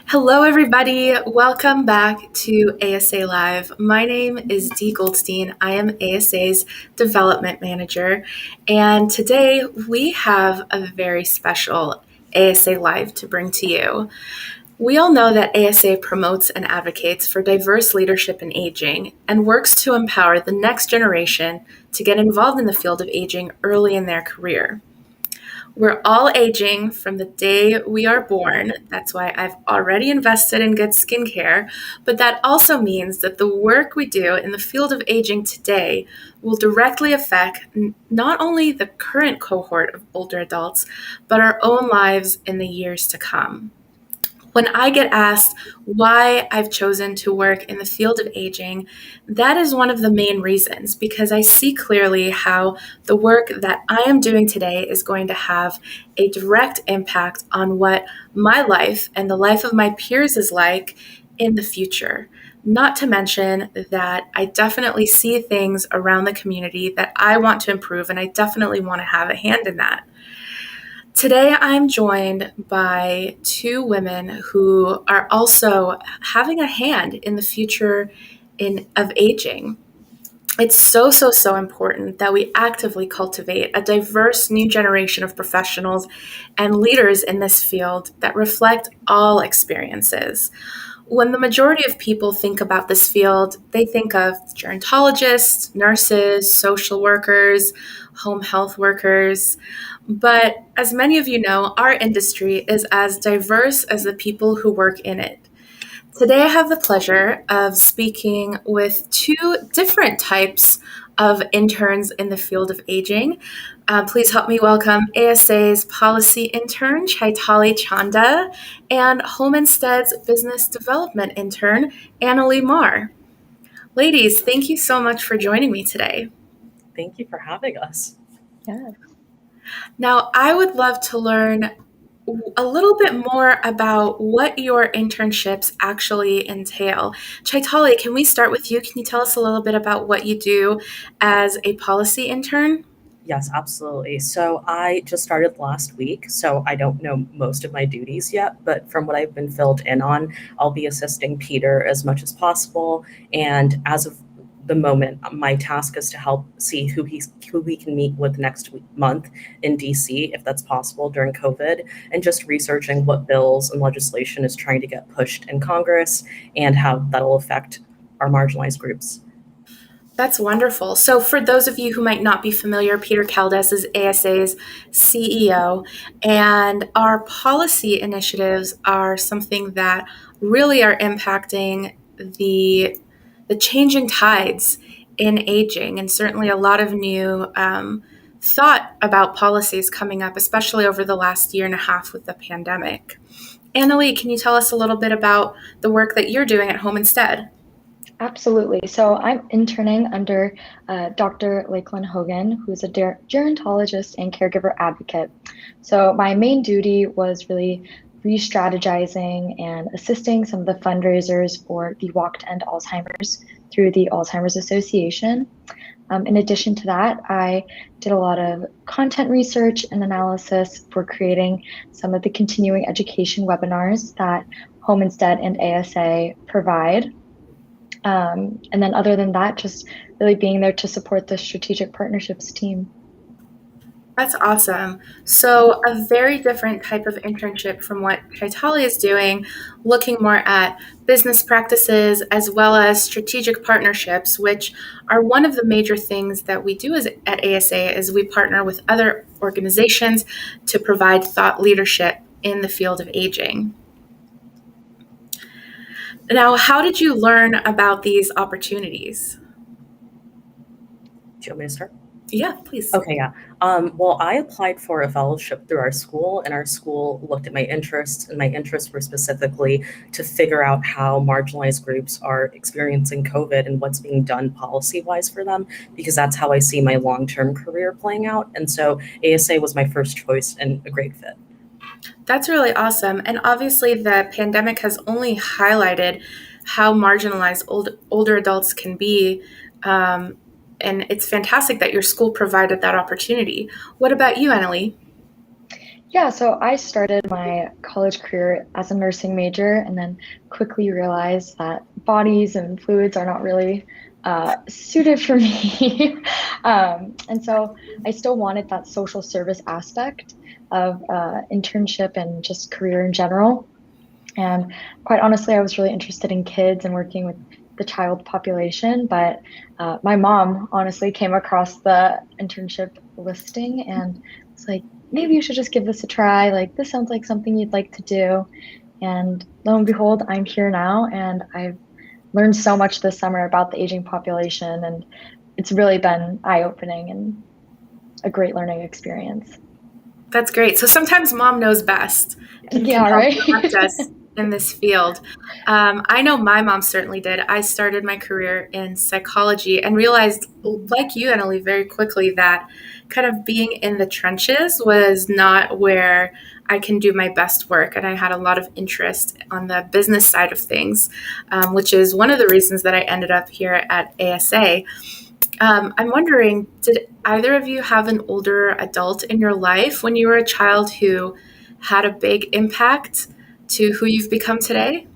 Hello, everybody. Welcome back to ASA Live. My name is Dee Goldstein. I am ASA's Development Manager, and today we have a very special ASA Live to bring to you. We all know that ASA promotes and advocates for diverse leadership in aging and works to empower the next generation to get involved in the field of aging early in their career. We're all aging from the day we are born. That's why I've already invested in good skincare. But that also means that the work we do in the field of aging today will directly affect not only the current cohort of older adults, but our own lives in the years to come. When I get asked why I've chosen to work in the field of aging, that is one of the main reasons because I see clearly how the work that I am doing today is going to have a direct impact on what my life and the life of my peers is like in the future. Not to mention that I definitely see things around the community that I want to improve, and I definitely want to have a hand in that. Today, I'm joined by two women who are also having a hand in the future of aging. It's so important that we actively cultivate a diverse new generation of professionals and leaders in this field that reflect all experiences. When the majority of people think about this field, they think of gerontologists, nurses, social workers, home health workers. But as many of you know, our industry is as diverse as the people who work in it. Today, I have the pleasure of speaking with two different types of interns in the field of aging. Please help me welcome ASA's policy intern, Chaitali Chanda, and Home Instead's business development intern, Annaleigh. Ladies, thank you so much for joining me today. Thank you for having us. Yeah. Now, I would love to learn a little bit more about what your internships actually entail. Chaitali, can we start with you? Can you tell us a little bit about what you do as a policy intern? Yes, absolutely. So I just started last week, so I don't know most of my duties yet, but from what I've been filled in on, I'll be assisting Peter as much as possible. And as of the moment, my task is to help see who we can meet with month in DC, if that's possible during COVID, and just researching what bills and legislation is trying to get pushed in Congress and how that'll affect our marginalized groups. That's wonderful. So, for those of you who might not be familiar, Peter Caldes is ASA's CEO, and our policy initiatives are something that really are impacting the changing tides in aging, and certainly a lot of new thought about policies coming up, especially over the last year and a half with the pandemic. Annaleigh, can you tell us a little bit about the work that you're doing at Home Instead? Absolutely. So I'm interning under Dr. Lakeland Hogan, who's a gerontologist and caregiver advocate. So my main duty was really re-strategizing and assisting some of the fundraisers for the Walk to End Alzheimer's through the Alzheimer's Association. In addition to that, I did a lot of content research and analysis for creating some of the continuing education webinars that Home Instead and ASA provide. And then other than that, just really being there to support the strategic partnerships team. That's awesome. So, a very different type of internship from what Chaitali is doing, looking more at business practices as well as strategic partnerships, which are one of the major things that we do at ASA is we partner with other organizations to provide thought leadership in the field of aging. Now, how did you learn about these opportunities? Do you want me to start? Yeah, please. Okay, yeah. Well, I applied for a fellowship through our school, and our school looked at my interests, and my interests were specifically to figure out how marginalized groups are experiencing COVID and what's being done policy-wise for them, because that's how I see my long-term career playing out. And so ASA was my first choice and a great fit. That's really awesome. And obviously, the pandemic has only highlighted how marginalized older adults can be. And it's fantastic that your school provided that opportunity. What about you, Annaleigh? Yeah, so I started my college career as a nursing major and then quickly realized that bodies and fluids are not really suited for me. And so I still wanted that social service aspect of internship and just career in general. And quite honestly, I was really interested in kids and working with the child population. But my mom honestly came across the internship listing and was like, maybe you should just give this a try. Like, this sounds like something you'd like to do. And lo and behold, I'm here now and I've learned so much this summer about the aging population. And it's really been eye-opening and a great learning experience. That's great. So sometimes mom knows best and can Yeah, help right? direct us in this field. I know my mom certainly did. I started my career in psychology and realized, like you, Annaleigh, very quickly that kind of being in the trenches was not where I can do my best work. And I had a lot of interest on the business side of things, which is one of the reasons that I ended up here at ASA. I'm wondering, did either of you have an older adult in your life when you were a child who had a big impact to who you've become today?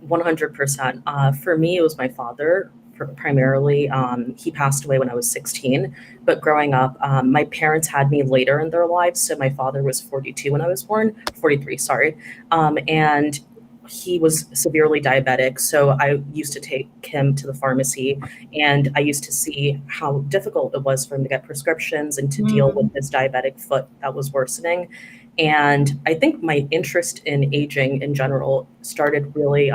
100%. For me, it was my father. Primarily, he passed away when I was 16. But growing up, my parents had me later in their lives. So my father was 42 when I was born, 43, sorry. And he was severely diabetic. So I used to take him to the pharmacy and I used to see how difficult it was for him to get prescriptions and to deal with his diabetic foot that was worsening. And I think my interest in aging in general started really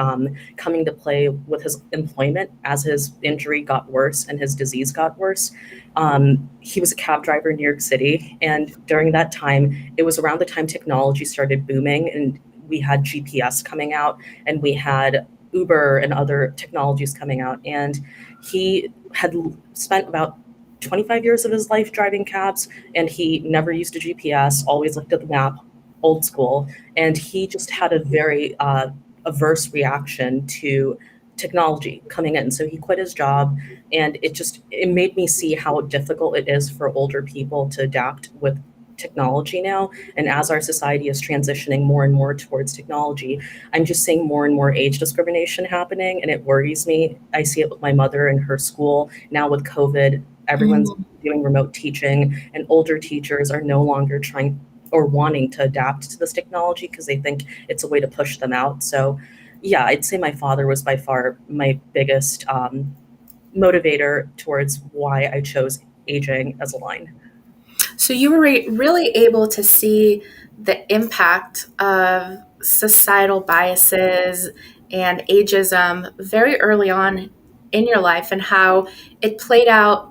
coming to play with his employment as his injury got worse and his disease got worse. He was a cab driver in New York City. And during that time, it was around the time technology started booming and we had GPS coming out and we had Uber and other technologies coming out. And he had spent about 25 years of his life driving cabs and he never used a GPS, always looked at the map, old school. And he just had a very averse reaction to technology coming in. So he quit his job and it made me see how difficult it is for older people to adapt with technology now. And as our society is transitioning more and more towards technology, I'm just seeing more and more age discrimination happening and it worries me. I see it with my mother in her school now with COVID. Everyone's Mm. doing remote teaching and older teachers are no longer trying or wanting to adapt to this technology because they think it's a way to push them out. So yeah, I'd say my father was by far my biggest motivator towards why I chose aging as a line. So you were really able to see the impact of societal biases and ageism very early on in your life and how it played out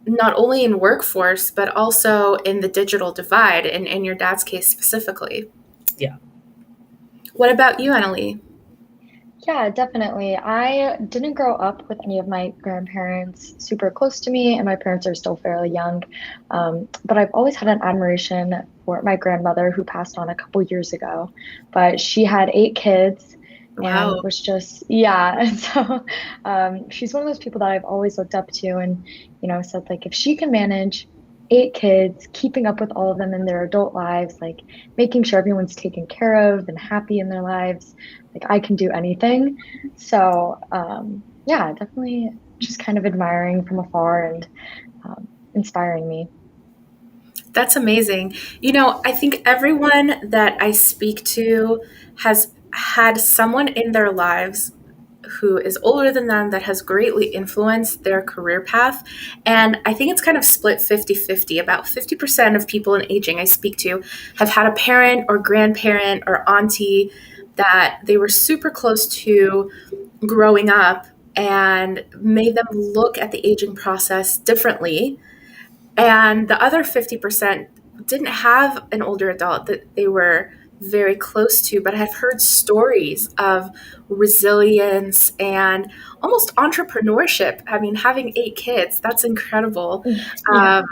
not only in workforce, but also in the digital divide, and in your dad's case specifically. Yeah. What about you, Annaleigh? Yeah, definitely. I didn't grow up with any of my grandparents super close to me, and my parents are still fairly young. But I've always had an admiration for my grandmother who passed on a couple years ago. But she had 8 kids and Wow. was just, yeah. And so she's one of those people that I've always looked up to and, said like if she can manage 8 kids, keeping up with all of them in their adult lives, like making sure everyone's taken care of and happy in their lives like I can do anything. So yeah, definitely just kind of admiring from afar and inspiring me. That's amazing. I think everyone that I speak to has had someone in their lives who is older than them that has greatly influenced their career path. And I think it's kind of split 50-50. About 50% of people in aging I speak to have had a parent or grandparent or auntie that they were super close to growing up and made them look at the aging process differently. And the other 50% didn't have an older adult that they were very close to, but have heard stories of resilience and almost entrepreneurship. I mean, having 8 kids, that's incredible. Yeah. Um,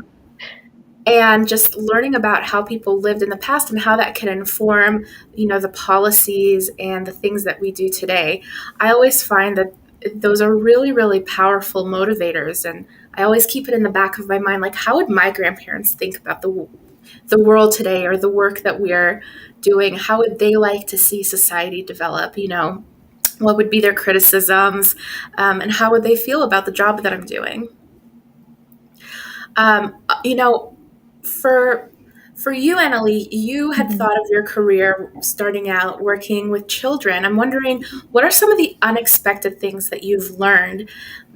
and just learning about how people lived in the past and how that can inform, the policies and the things that we do today. I always find that those are really, really powerful motivators. And I always keep it in the back of my mind, like, how would my grandparents think about the world today or the work that we're doing, how would they like to see society develop? What would be their criticisms, and how would they feel about the job that I'm doing? You know, for for you, Annaleigh, you had Mhm. thought of your career starting out working with children. I'm wondering, what are some of the unexpected things that you've learned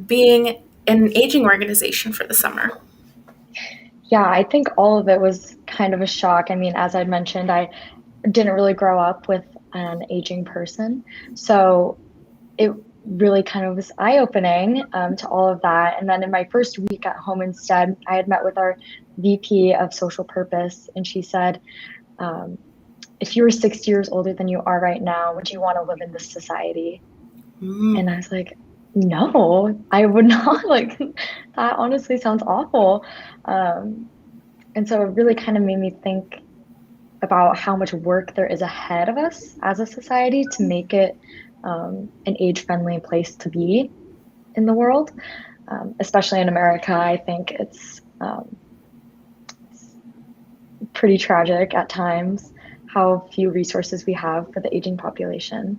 being in an aging organization for the summer? Yeah, I think all of it was kind of a shock. I mean, as I mentioned, I didn't really grow up with an aging person. So it really kind of was eye-opening to all of that. And then in my first week at home instead, I had met with our VP of social purpose, and she said, um, if you were 60 years older than you are right now, would you want to live in this society? Mm, And I was like, no, I would not. Like, that honestly sounds awful. Um, and so it really kind of made me think about how much work there is ahead of us as a society to make it an age-friendly place to be in the world, especially in America. I think it's pretty tragic at times how few resources we have for the aging population.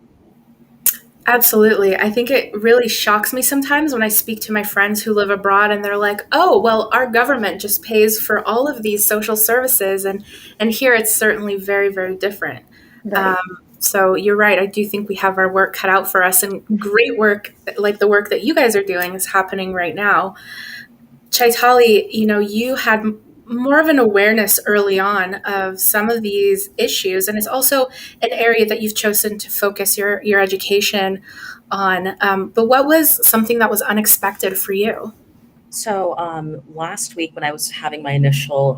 absolutely. I think it really shocks me sometimes when I speak to my friends who live abroad and they're like, "Oh, well, our government just pays for all of these social services," and here it's certainly very, very different. Um, Right. so you're right. I do think we have our work cut out for us, and great work like the work that you guys are doing is happening right now. Chaitali, you had more of an awareness early on of some of these issues, and it's also an area that you've chosen to focus your education on. But what was something that was unexpected for you? So last week, when I was having my initial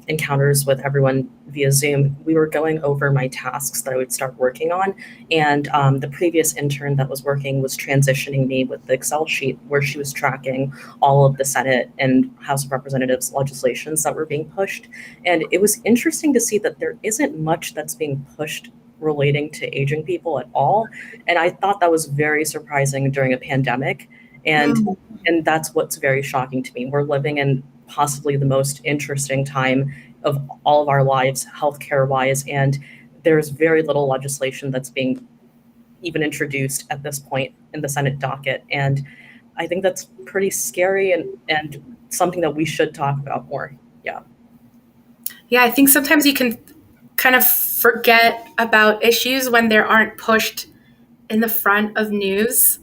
encounters with everyone via Zoom, we were going over my tasks that I would start working on. And the previous intern that was working was transitioning me with the Excel sheet where she was tracking all of the Senate and House of Representatives legislations that were being pushed. And it was interesting to see that there isn't much that's being pushed relating to aging people at all. And I thought that was very surprising during a pandemic. And Mm, and that's what's very shocking to me. We're living in possibly the most interesting time of all of our lives, healthcare wise, and there's very little legislation that's being even introduced at this point in the Senate docket. And I think that's pretty scary and something that we should talk about more. Yeah. yeah, I think sometimes you can kind of forget about issues when they aren't pushed in the front of news,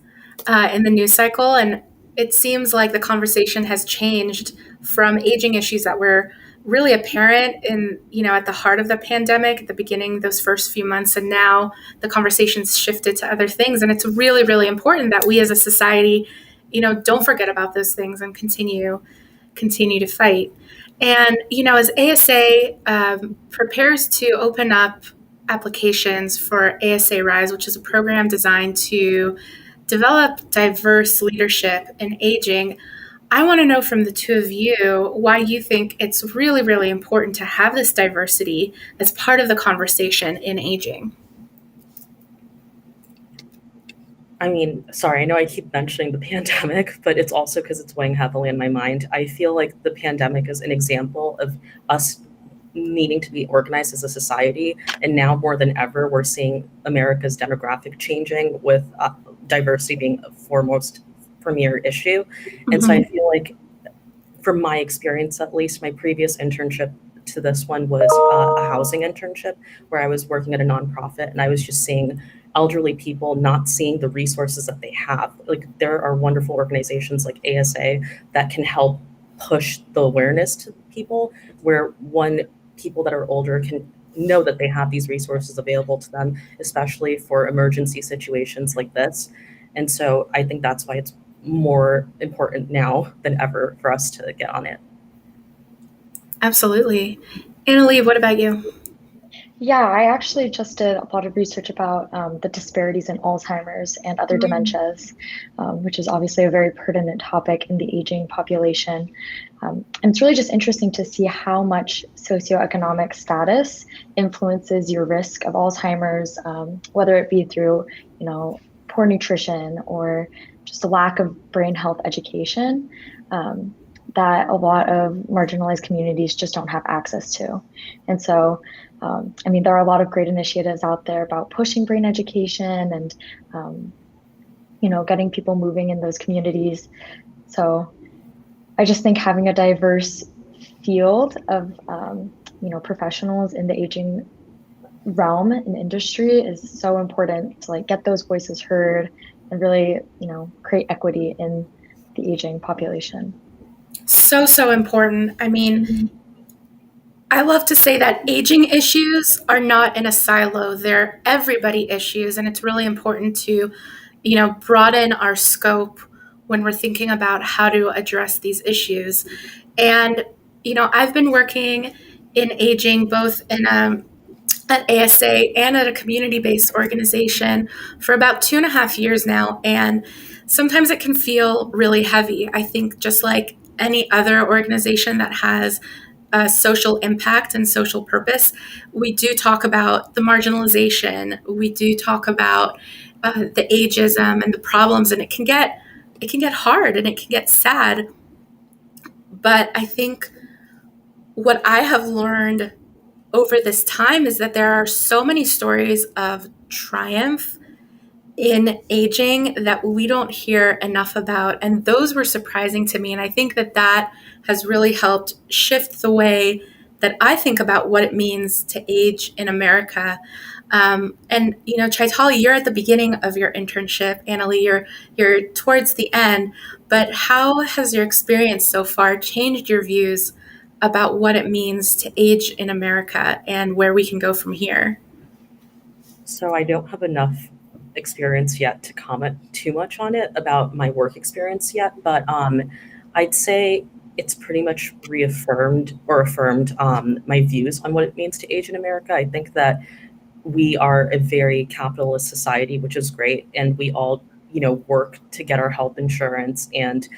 in the news cycle. And it seems like the conversation has changed from aging issues that were really apparent at the heart of the pandemic at the beginning, those first few months. And now the conversation's shifted to other things. And it's really, really important that we as a society, don't forget about those things and continue to fight. And, as ASA prepares to open up applications for ASA Rise, which is a program designed to develop diverse leadership in aging, I want to know from the two of you why you think it's really, really important to have this diversity as part of the conversation in aging. I mean, sorry, I know I keep mentioning the pandemic, but it's also because it's weighing heavily in my mind. I feel like the pandemic is an example of us needing to be organized as a society. And now more than ever, we're seeing America's demographic changing with diversity being a foremost premier issue. And so I Mm-hmm. feel like, from my experience at least, my previous internship to this one was a housing internship where I was working at a nonprofit and I was just seeing elderly people not seeing the resources that they have. Like there are wonderful organizations like ASA that can help push the awareness to people where one people that are older can know that they have these resources available to them, especially for emergency situations like this. And so I think that's why it's more important now than ever for us to get on it. Absolutely. Annaleigh, what about you? Yeah, I actually just did a lot of research about the disparities in Alzheimer's and other Mm, dementias, which is obviously a very pertinent topic in the aging population. And it's really just interesting to see how much socioeconomic status influences your risk of Alzheimer's, whether it be through, poor nutrition or just a lack of brain health education. Um, that a lot of marginalized communities just don't have access to. And so, I mean, there are a lot of great initiatives out there about pushing brain education and, getting people moving in those communities. So I just think having a diverse field of, professionals in the aging realm and industry is so important to like get those voices heard and really, create equity in the aging population. So important. I mean, I love to say that aging issues are not in a silo. They're everybody issues, and it's really important to, broaden our scope when we're thinking about how to address these issues. And, I've been working in aging both in an ASA and at a community-based organization for about 2.5 years now, and sometimes it can feel really heavy. I think just like any other organization that has a social impact and social purpose, we do talk about the marginalization. We do talk about the ageism and the problems, and it can get hard and it can get sad. But I think what I have learned over this time is that there are so many stories of triumph in aging that we don't hear enough about. And those were surprising to me. And I think that that has really helped shift the way that I think about what it means to age in America. Chaitali, you're at the beginning of your internship. Annaleigh, you're towards the end. But how has your experience so far changed your views about what it means to age in America and where we can go from here? So I don't have enough experience yet to comment too much on it about my work experience yet, but I'd say it's pretty much reaffirmed or affirmed my views on what it means to age in America. I think that we are a very capitalist society, which is great, and we all, work to get our health insurance and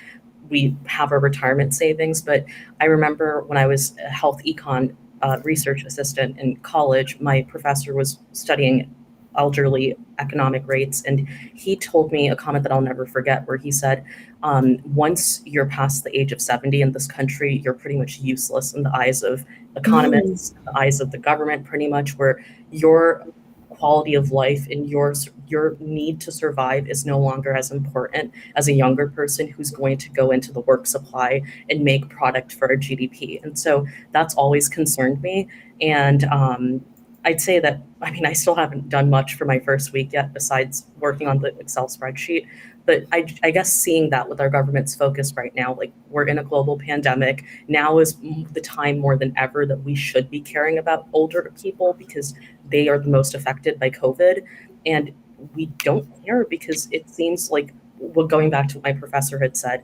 we have our retirement savings. But I remember when I was a health econ research assistant in college, my professor was studying elderly economic rates, and he told me a comment that I'll never forget, where he said, once you're past the age of 70 in this country, you're pretty much useless in the eyes of Mm. economists, in the eyes of the government, pretty much, where your quality of life and your need to survive is no longer as important as a younger person who's going to go into the work supply and make product for our GDP. And so that's always concerned me. And I'd say that, I mean, I still haven't done much for my first week yet besides working on the Excel spreadsheet. But I guess seeing that with our government's focus right now, like we're in a global pandemic, now is the time more than ever that we should be caring about older people because they are the most affected by COVID. And we don't care because it seems like, well, going back to what my professor had said,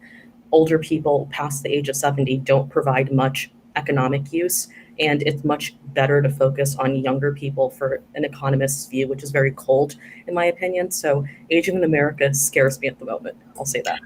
older people past the age of 70 don't provide much economic use. And it's much better to focus on younger people for an economist's view, which is very cold, in my opinion. So aging in America scares me at the moment. I'll say that.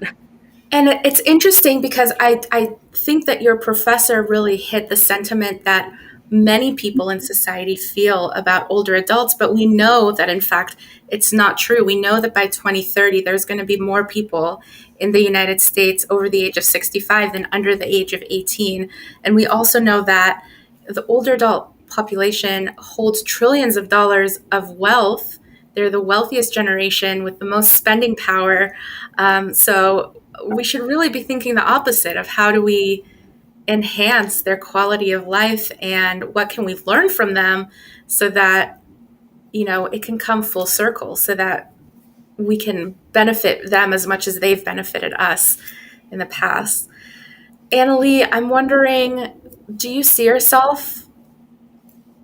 And it's interesting because I think that your professor really hit the sentiment that many people in society feel about older adults, but we know that in fact it's not true. We know that by 2030, there's going to be more people in the United States over the age of 65 than under the age of 18. And we also know that the older adult population holds trillions of dollars of wealth. They're the wealthiest generation with the most spending power. So we should really be thinking the opposite of how do we enhance their quality of life and what can we learn from them so that it can come full circle so that we can benefit them as much as they've benefited us in the past. Annaleigh, I'm wondering, do you see yourself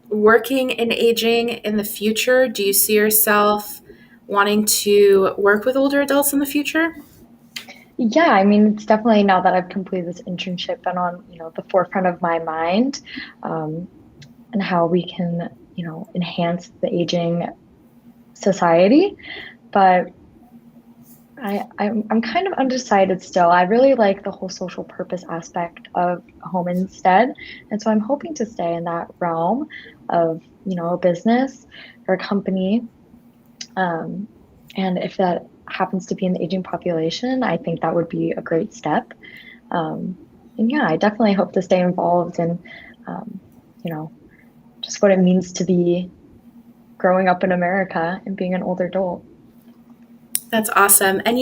working in aging in the future? Do you see yourself wanting to work with older adults in the future? Yeah, I mean, it's definitely now that I've completed this internship and on, the forefront of my mind, and how we can, enhance the aging society. But I'm kind of undecided still. I really like the whole social purpose aspect of home instead. And so I'm hoping to stay in that realm of, a business or a company. And if that happens to be in the aging population, I think that would be a great step. yeah, I definitely hope to stay involved in, you know, just what it means to be growing up in America and being an older adult. That's awesome. And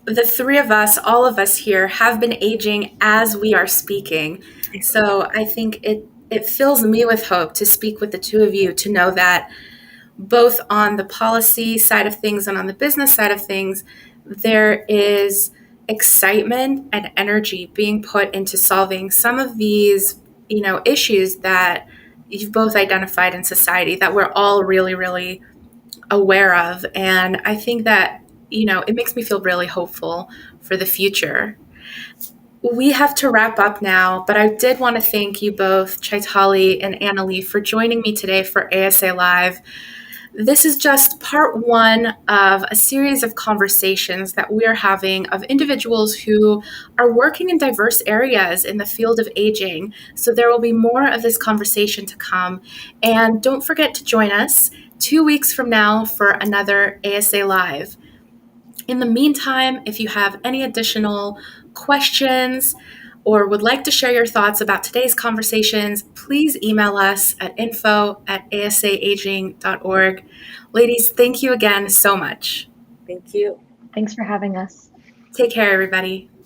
the three of us, all of us here, have been aging as we are speaking. So I think it fills me with hope to speak with the two of you to know that both on the policy side of things and on the business side of things, there is excitement and energy being put into solving some of these, issues that you've both identified in society that we're all really, really aware of. And I think that, it makes me feel really hopeful for the future. We have to wrap up now, but I did want to thank you both, Chaitali and Annaleigh, for joining me today for ASA Live. This is just part one of a series of conversations that we are having of individuals who are working in diverse areas in the field of aging. So there will be more of this conversation to come. And don't forget to join us 2 weeks from now for another ASA Live. In the meantime, if you have any additional questions or would like to share your thoughts about today's conversations, please email us at info@asaaging.org. Ladies, thank you again so much. Thank you. Thanks for having us. Take care, everybody.